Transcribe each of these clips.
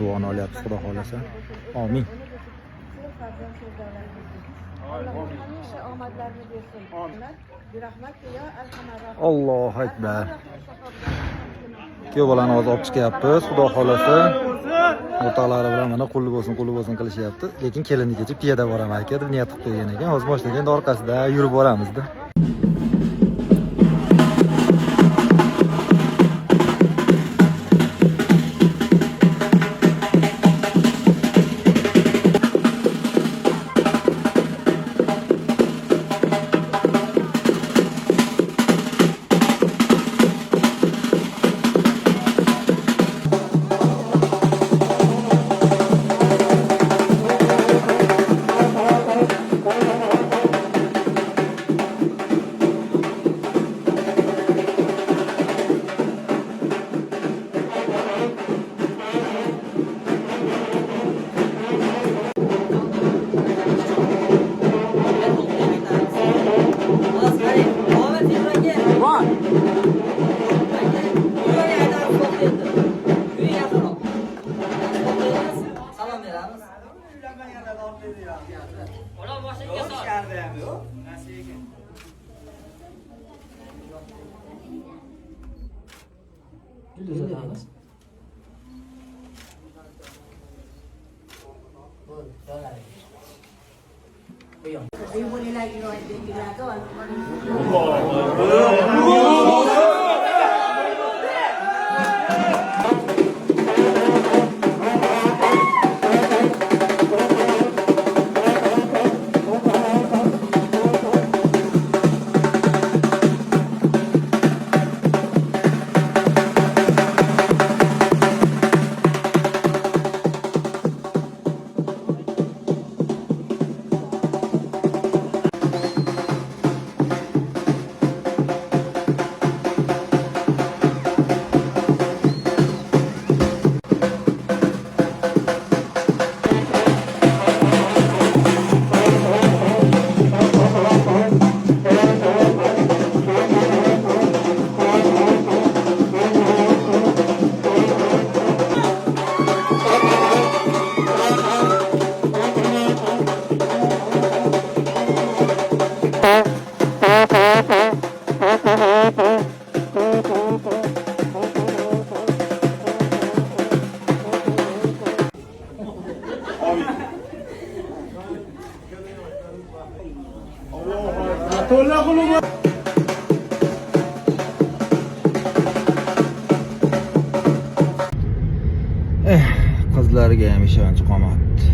duoni olyapmiz, xudo xolasa. Amin. Hamisha omadlarni bersin. Birahmatga yo alhamdulillah. Allohu akbar. Kuyov bolani hozir olib chiqyapmiz, xudo xolasa. O'rtoqlari bilan mana qulli bo'lsin qilishyapti. Lekin kelinnikicha piyoda boraman aka deb niyat qilib qo'ygan ekan. Hozir mashinaga endi orqasida yurib boramizda. Qizlarga ham ishonch qolmadi.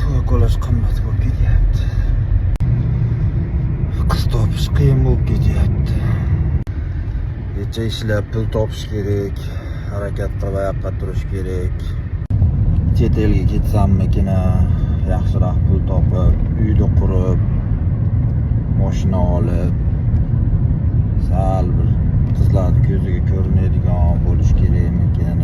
To'y qilish qimmat bo'lib ketyapti. Qiz topish qiyin bo'lib ketyapti. Necha ishlab pul topish kerak, harakat qilib oyoqqa turish kerak. Chet elga ketsammikin, yaxshiroq pul topib, uyni qurib, mashina olib, sal bir qizlarning ko'ziga ko'rinadigan bo'lish kerakmikin.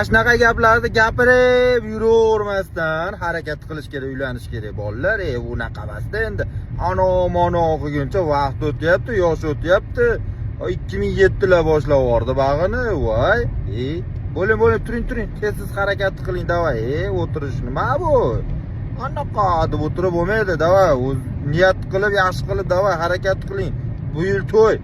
Shunaqa gaplarni gapirib yuravermasdan harakat qilish kerak, uylanish kerak bolalar. Unaqa emasda endi. Ana-mana qilguncha vaqt o'tyapti, yosh o'tyapti. 2007lar boshlab yubordi bag'ini. Voy, bo'ling, turing, tez harakat qiling, davay. O'tirish nima bu? Anaqa deb o'tirib bo'lmaydi, davay. Niyat qilib, yaxshi qilib, davay harakat qiling. Bu yil to'y.